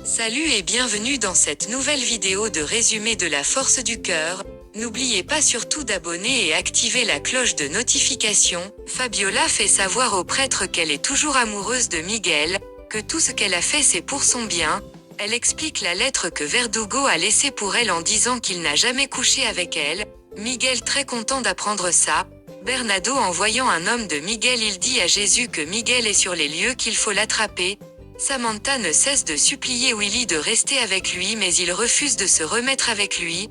Salut et bienvenue dans cette nouvelle vidéo de résumé de la force du cœur. N'oubliez pas surtout d'abonner et activer la cloche de notification. Fabiola fait savoir au prêtre qu'elle est toujours amoureuse de Miguel, que tout ce qu'elle a fait c'est pour son bien. Elle explique la lettre que Verdugo a laissée pour elle en disant qu'il n'a jamais couché avec elle. Miguel très content d'apprendre ça. Bernardo en voyant un homme de Miguel, il dit à Jésus que Miguel est sur les lieux, qu'il faut l'attraper. Samantha ne cesse de supplier Willy de rester avec lui, mais il refuse de se remettre avec lui.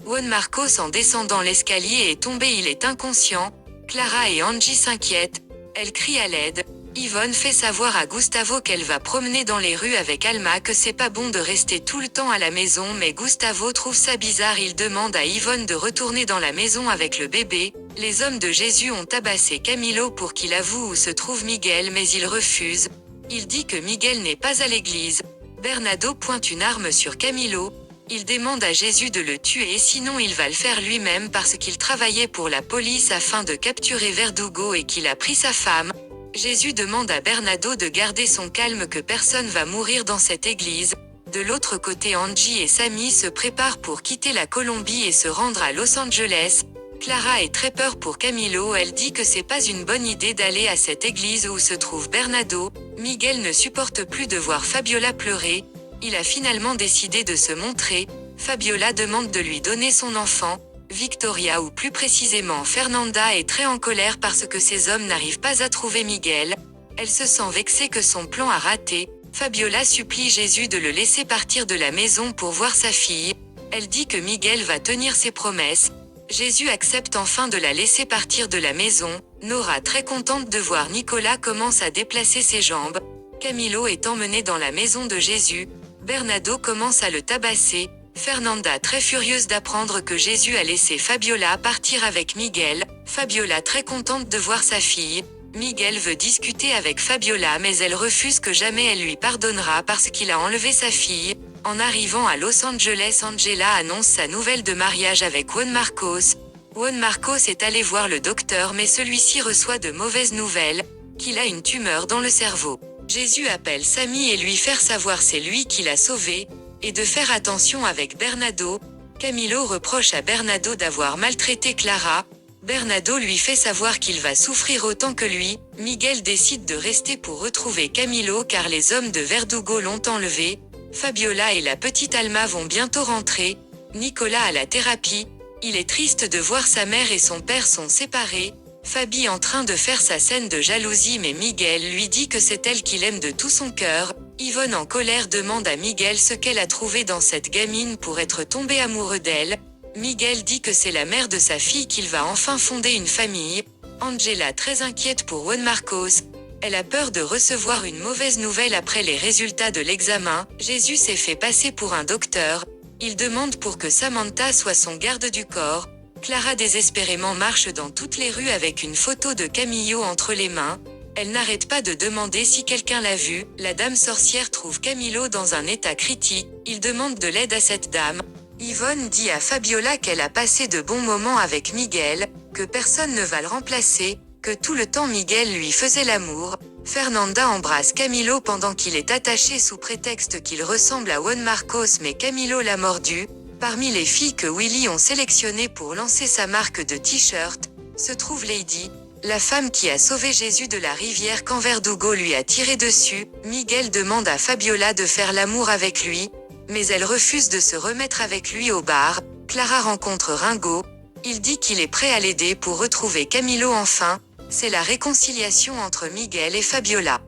Juan Marcos en descendant l'escalier est tombé, il est inconscient. Clara et Angie s'inquiètent. Elle crie à l'aide. Yvonne fait savoir à Gustavo qu'elle va promener dans les rues avec Alma, que c'est pas bon de rester tout le temps à la maison, mais Gustavo trouve ça bizarre. Il demande à Yvonne de retourner dans la maison avec le bébé. Les hommes de Jésus ont tabassé Camilo pour qu'il avoue où se trouve Miguel, mais il refuse. Il dit que Miguel n'est pas à l'église. Bernardo pointe une arme sur Camilo. Il demande à Jésus de le tuer, sinon il va le faire lui-même parce qu'il travaillait pour la police afin de capturer Verdugo et qu'il a pris sa femme. Jésus demande à Bernardo de garder son calme, que personne va mourir dans cette église. De l'autre côté, Angie et Sammy se préparent pour quitter la Colombie et se rendre à Los Angeles. Clara est très peur pour Camilo, elle dit que c'est pas une bonne idée d'aller à cette église où se trouve Bernardo. Miguel ne supporte plus de voir Fabiola pleurer. Il a finalement décidé de se montrer. Fabiola demande de lui donner son enfant. Victoria, ou plus précisément Fernanda, est très en colère parce que ces hommes n'arrivent pas à trouver Miguel. Elle se sent vexée que son plan a raté. Fabiola supplie Jésus de le laisser partir de la maison pour voir sa fille. Elle dit que Miguel va tenir ses promesses. Jésus accepte enfin de la laisser partir de la maison. Nora, très contente de voir Nicolas, commence à déplacer ses jambes. Camilo est emmené dans la maison de Jésus. Bernardo commence à le tabasser. Fernanda très furieuse d'apprendre que Jésus a laissé Fabiola partir avec Miguel. Fabiola très contente de voir sa fille. Miguel veut discuter avec Fabiola, mais elle refuse, que jamais elle lui pardonnera parce qu'il a enlevé sa fille. En arrivant à Los Angeles, Angela annonce sa nouvelle de mariage avec Juan Marcos. Juan Marcos est allé voir le docteur, mais celui-ci reçoit de mauvaises nouvelles, qu'il a une tumeur dans le cerveau. Jésus appelle Sammy et lui fait savoir c'est lui qui l'a sauvé, et de faire attention avec Bernardo. Camilo reproche à Bernardo d'avoir maltraité Clara. Bernardo lui fait savoir qu'il va souffrir autant que lui. Miguel décide de rester pour retrouver Camilo car les hommes de Verdugo l'ont enlevé. Fabiola et la petite Alma vont bientôt rentrer. Nicolas à la thérapie. Il est triste de voir sa mère et son père sont séparés. Fabi en train de faire sa scène de jalousie, mais Miguel lui dit que c'est elle qu'il aime de tout son cœur. Yvonne en colère demande à Miguel ce qu'elle a trouvé dans cette gamine pour être tombé amoureux d'elle. Miguel dit que c'est la mère de sa fille, qu'il va enfin fonder une famille. Angela très inquiète pour Juan Marcos. Elle a peur de recevoir une mauvaise nouvelle après les résultats de l'examen. Jésus s'est fait passer pour un docteur. Il demande pour que Samantha soit son garde du corps. Clara désespérément marche dans toutes les rues avec une photo de Camillo entre les mains. Elle n'arrête pas de demander si quelqu'un l'a vu. La dame sorcière trouve Camilo dans un état critique. Il demande de l'aide à cette dame. Yvonne dit à Fabiola qu'elle a passé de bons moments avec Miguel, que personne ne va le remplacer, que tout le temps Miguel lui faisait l'amour. Fernanda embrasse Camilo pendant qu'il est attaché sous prétexte qu'il ressemble à Juan Marcos, mais Camilo l'a mordu. Parmi les filles que Willy ont sélectionnées pour lancer sa marque de t-shirt, se trouve Lady, la femme qui a sauvé Jésus de la rivière quand Verdugo lui a tiré dessus. Miguel demande à Fabiola de faire l'amour avec lui, mais elle refuse de se remettre avec lui au bar. Clara rencontre Ringo. Il dit qu'il est prêt à l'aider pour retrouver Camilo enfin. C'est la réconciliation entre Miguel et Fabiola.